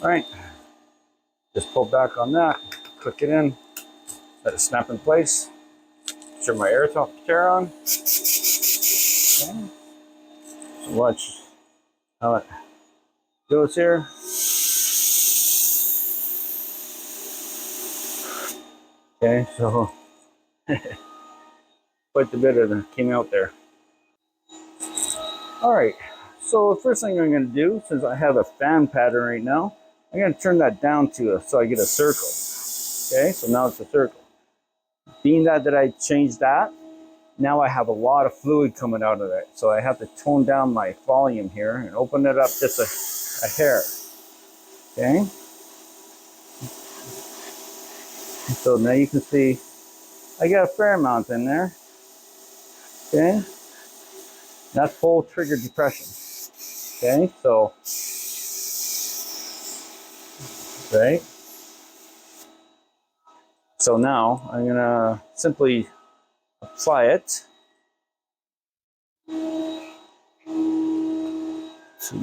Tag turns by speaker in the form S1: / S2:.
S1: All right, just pull back on that, click it in, let it snap in place. Turn my air tear on. Okay. So watch how it goes here. Okay, so quite a bit of it came out there. All right, so the first thing I'm going to do, since I have a fan pattern right now, I'm going to turn that down to so I get a circle. Okay, so now it's a circle. Being that I changed that, now I have a lot of fluid coming out of it. So I have to tone down my volume here and open it up just a hair. Okay. So now you can see I got a fair amount in there. Okay. That's full trigger depression. Okay, so right. So now I'm gonna simply apply it to